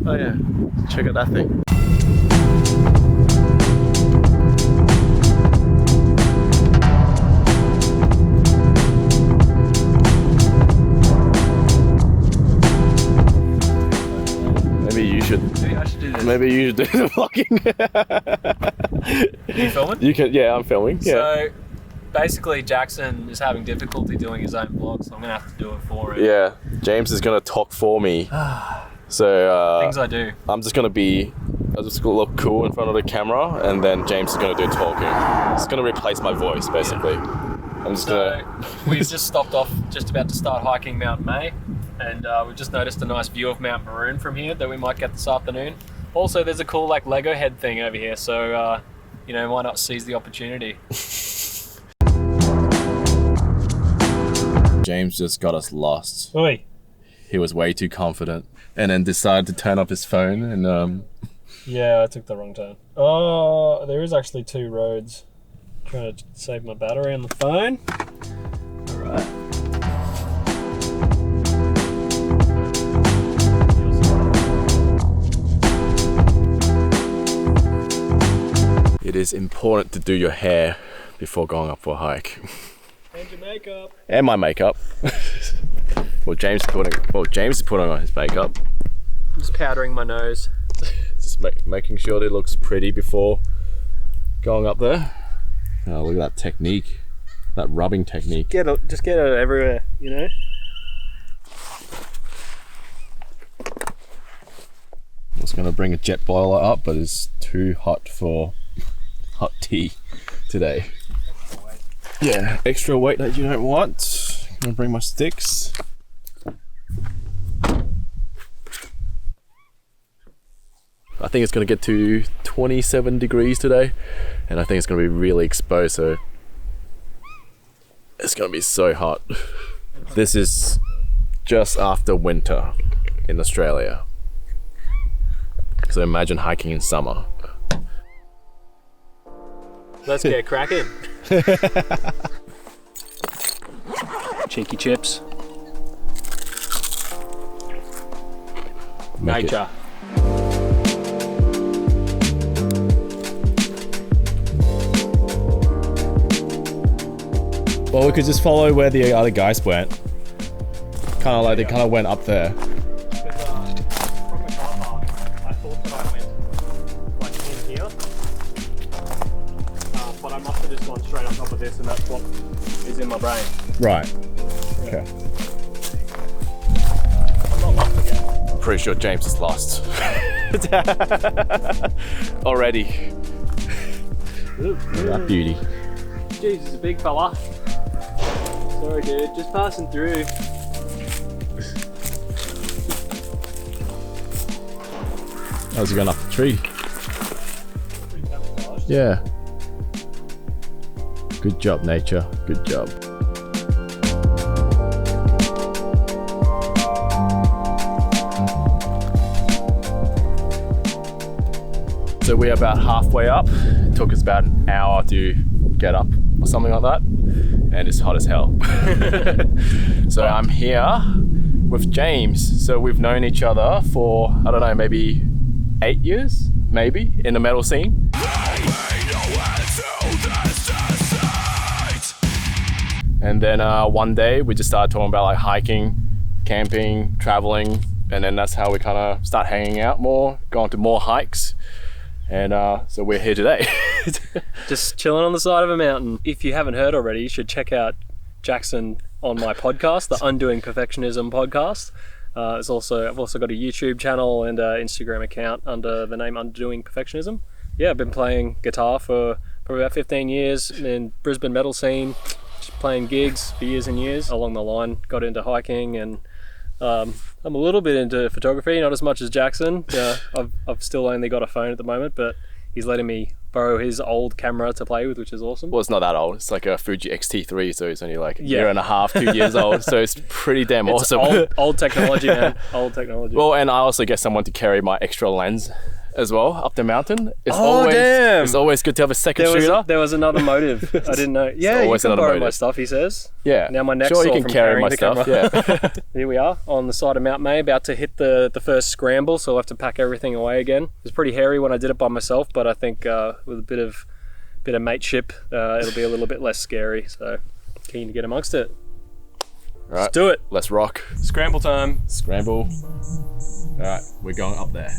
Oh yeah, check out that thing. Maybe you should do this. Maybe you should do the vlogging. Are you filming? You can. Yeah, I'm filming. Yeah. So basically, Jackson is having difficulty doing his own vlog, so I'm gonna have to do it for him. Yeah, James is gonna talk for me. So things I do. I'm just gonna look cool in front of the camera, and then James is gonna do talking. It's gonna replace my voice, basically. I'm just gonna. We've just stopped off, just about to start hiking Mount May, and we've just noticed a nice view of Mount Maroon from here that we might get this afternoon. Also, there's a cool like Lego head thing over here, so you know, why not seize the opportunity? James just got us lost. Oi. He was way too confident, and then decided to turn off his phone. And yeah, I took the wrong turn. Oh, there is actually 2 roads. Trying to save my battery on the phone. All right. it is important to do your hair before going up for a hike. And your makeup. And my makeup. Well, James is putting on his makeup. I'm just powdering my nose. Just making sure that it looks pretty before going up there. Oh, look at that technique. That rubbing technique. Just get it everywhere, you know? I was going to bring a jet boiler up, but it's too hot for hot tea today. Yeah, extra weight that you don't want. I'm going to bring my sticks. I think it's going to get to 27 degrees today, and I think it's going to be really exposed, so it's going to be so hot. This is just after winter in Australia. So imagine hiking in summer. Let's get cracking. Cheeky chips. Nature. Well, we could just follow where the other guys went. Kind of like they kind of went up there. From the car park, I thought that I went like in here, but I must have just gone straight on top of this, and that's what is in my brain. Right. Okay. I'm not lost again. I'm pretty sure James is lost. Already. Ooh, That beauty. Jeez, it's a big fella. Sorry, dude. Just passing through. How's he going up the tree? Yeah. Good job, nature. Good job. So we're about halfway up. It took us about an hour to get up or something like that. And it's hot as hell. So I'm here with James. So we've known each other for, I don't know, maybe 8 years, maybe, in the metal scene. And then one day we just started talking about like hiking, camping, traveling, and then that's how we kind of start hanging out more, going to more hikes. And so we're here today. Just chilling on the side of a mountain. If you haven't heard already, you should check out Jackson on my podcast, the Undoing Perfectionism podcast. I've also got a YouTube channel and an Instagram account under the name Undoing Perfectionism. Yeah, I've been playing guitar for probably about 15 years in Brisbane metal scene, just playing gigs for years and years. Along the line, got into hiking, and I'm a little bit into photography, not as much as Jackson. I've still only got a phone at the moment, but he's letting me borrow his old camera to play with, which is awesome. Well, it's not that old. It's like a Fuji X-T3, so it's only like a year and a half, 2 years old. So it's pretty damn awesome. Old technology, man. Old technology. Well, and I also get someone to carry my extra lens as well up the mountain. Damn. It's always good to have a second shooter. There was another motive. I didn't know. Yeah, you can borrow my stuff, he says. Yeah. Now my neck's sure, you sore can from carry my the stuff. camera. Yeah. Here we are on the side of Mount May, about to hit the first scramble, so I'll have to pack everything away again. It was pretty hairy when I did it by myself, but I think with a bit of mateship, it'll be a little bit less scary. So keen to get amongst it. Right, let's do it. Let's rock. Scramble time. Scramble. All right, we're going up there.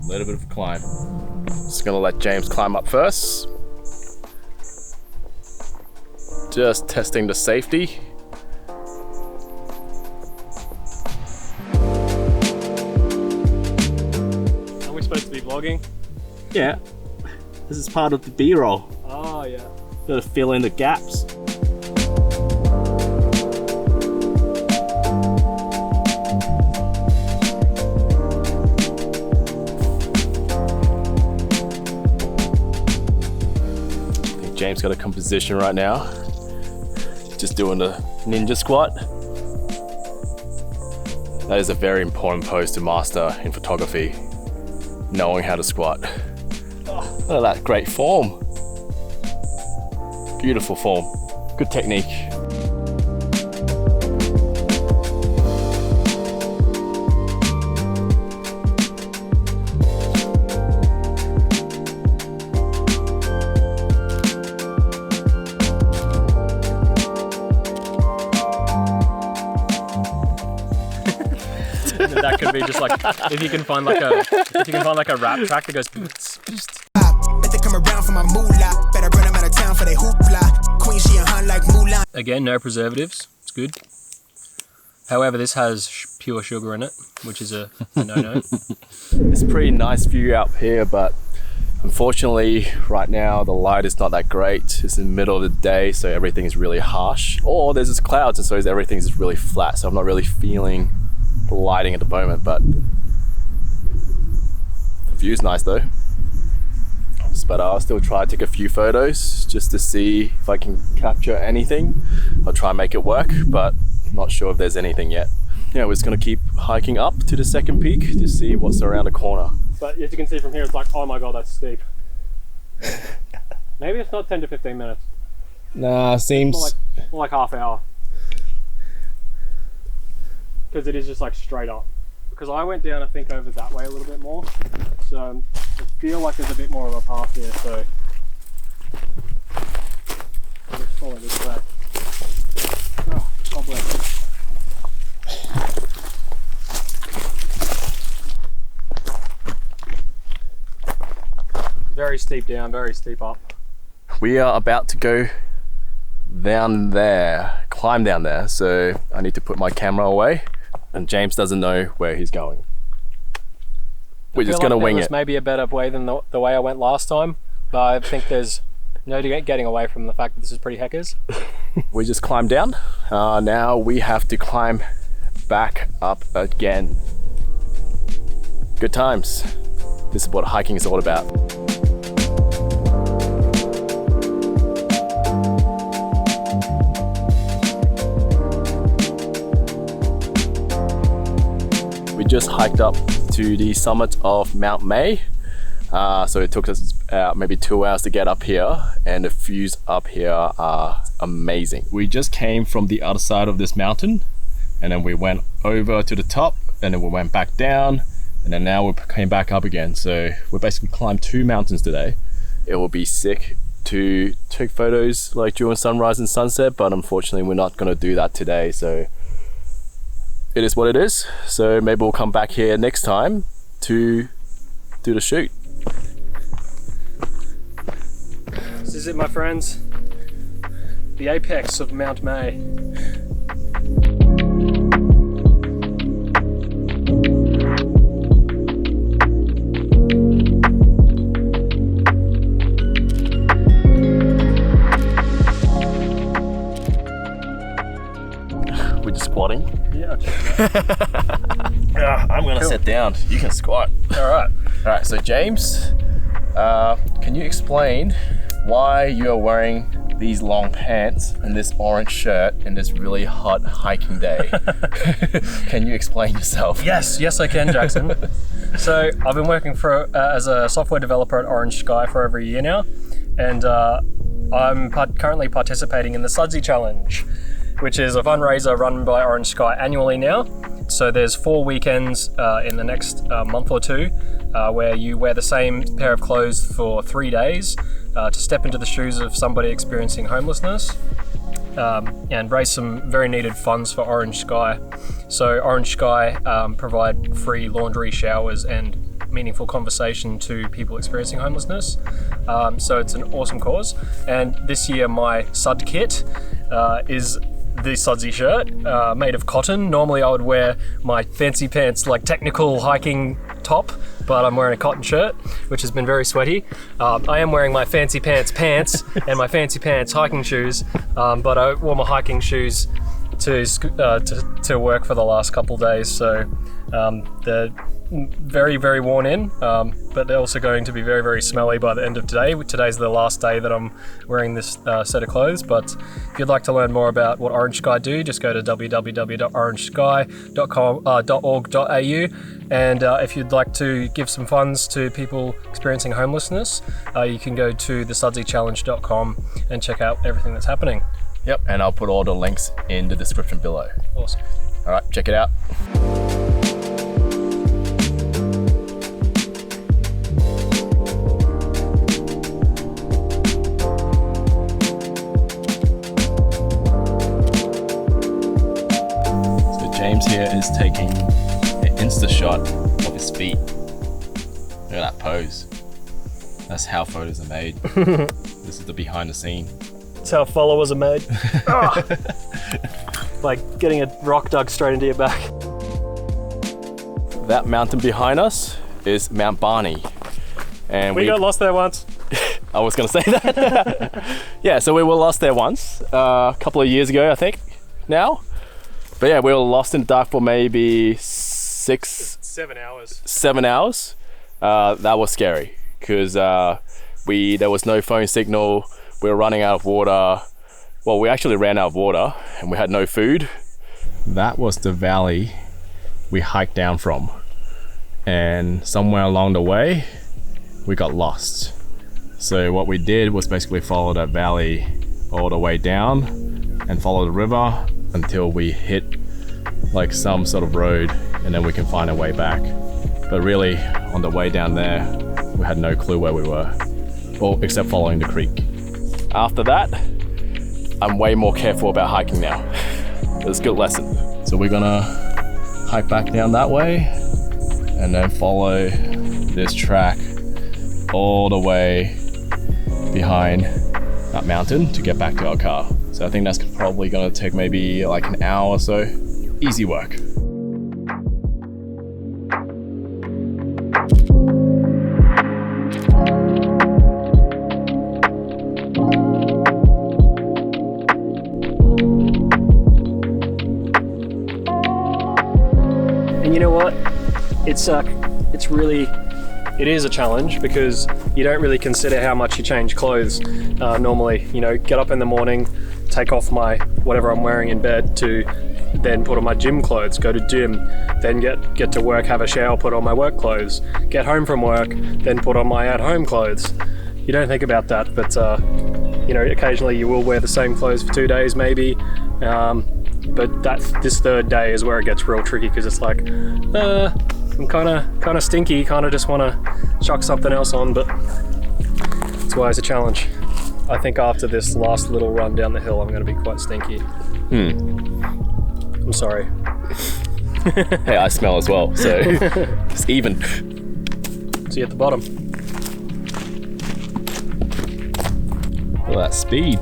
A little bit of a climb. Just gonna let James climb up first. Just testing the safety. Are we supposed to be vlogging? Yeah, this is part of the B-roll. Oh yeah. Gotta fill in the gaps. James got a composition right now. Just doing the ninja squat. That is a very important pose to master in photography. Knowing how to squat. Oh, look at that, great form. Beautiful form. Good technique. That could be just like if you can find like a rap track that goes. Again, no preservatives. It's good. However, this has pure sugar in it, which is a no-no. It's a pretty nice view up here, but unfortunately right now the light is not that great. It's in the middle of the day, so everything is really harsh. Or there's just clouds, and so everything is really flat, so I'm not really feeling the lighting at the moment, but the view's nice though. But I'll still try to take a few photos just to see if I can capture anything. I'll try and make it work, but I'm not sure if there's anything yet. Yeah, we're just gonna keep hiking up to the second peak to see what's around the corner. But as you can see from here, it's like, oh my god, that's steep. Maybe it's not 10 to 15 minutes. Nah, seems more like half hour. Because it is just like straight up. Because I went down, I think, over that way a little bit more. So I feel like there's a bit more of a path here, so I'll just follow this way. Oh, God bless. Very steep down, very steep up. we are about to go down there, climb down there. So I need to put my camera away, and James doesn't know where he's going. We're just gonna wing it. Maybe a better way than the way I went last time, but I think there's no getting away from the fact that this is pretty heckers. We just climbed down. Now we have to climb back up again. Good times. This is what hiking is all about. We just hiked up to the summit of Mount May. So it took us maybe 2 hours to get up here, and the views up here are amazing. We just came from the other side of this mountain, and then we went over to the top, and then we went back down, and then now we came back up again. So we basically climbed 2 mountains today. It will be sick to take photos like during sunrise and sunset, but unfortunately we're not going to do that today. So it is what it is. So maybe we'll come back here next time to do the shoot. This is it, my friends. The apex of Mount May. We're just squatting. Yeah, check it out. I'm gonna sit down. You can squat. All right. So James, can you explain why you are wearing these long pants and this orange shirt in this really hot hiking day? Can you explain yourself? Yes, I can, Jackson. So I've been working as a software developer at Orange Sky for over a year now, and I'm currently participating in the SUDSY Challenge, which is a fundraiser run by Orange Sky annually now. So there's 4 weekends in the next month or two where you wear the same pair of clothes for 3 days to step into the shoes of somebody experiencing homelessness and raise some very needed funds for Orange Sky. So Orange Sky provide free laundry, showers and meaningful conversation to people experiencing homelessness. So it's an awesome cause. And this year my SUD kit is the SUDSY shirt made of cotton. Normally I would wear my fancy pants, like technical hiking top, but I'm wearing a cotton shirt, which has been very sweaty. I am wearing my fancy pants and my fancy pants hiking shoes, but I wore my hiking shoes to work for the last couple of days, so they're very, very worn in, but they're also going to be very, very smelly by the end of today. Today's the last day that I'm wearing this set of clothes, but if you'd like to learn more about what Orange Sky do, just go to www.orangesky.org.au, and if you'd like to give some funds to people experiencing homelessness, you can go to thesudsychallenge.com and check out everything that's happening. Yep, and I'll put all the links in the description below. Awesome. All right, check it out. James here is taking an Insta shot of his feet. Look at that pose. That's how photos are made. This is the behind the scene. That's how followers are made. Like getting a rock dug straight into your back. That mountain behind us is Mount Barney. And we got lost there once. I was going to say that. Yeah, so we were lost there once, a couple of years ago, I think, now. But yeah, we were lost in the dark for maybe 7 hours. 7 hours. That was scary because there was no phone signal. We were running out of water. Well, we actually ran out of water and we had no food. That was the valley we hiked down from. And somewhere along the way, we got lost. So what we did was basically follow that valley all the way down and follow the river until we hit like some sort of road, and then we can find our way back. But really, on the way down there, we had no clue where we were, well, except following the creek. After that, I'm way more careful about hiking now. It was a good lesson. So we're gonna hike back down that way and then follow this track all the way behind that mountain to get back to our car. So I think that's probably gonna take maybe like an hour or so. Easy work. And you know what? It is a challenge because you don't really consider how much you change clothes normally. You know, get up in the morning, take off my whatever I'm wearing in bed to then put on my gym clothes, go to gym, then get to work, have a shower, put on my work clothes, get home from work, then put on my at-home clothes. You don't think about that, but you know, occasionally you will wear the same clothes for 2 days maybe. But this third day is where it gets real tricky because it's like, I'm kind of stinky, kind of just want to chuck something else on, but that's why it's a challenge. I think after this last little run down the hill, I'm going to be quite stinky. I'm sorry. Hey, I smell as well, so it's even. See you at the bottom. Look at that speed.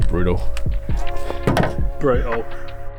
Brutal. Brutal.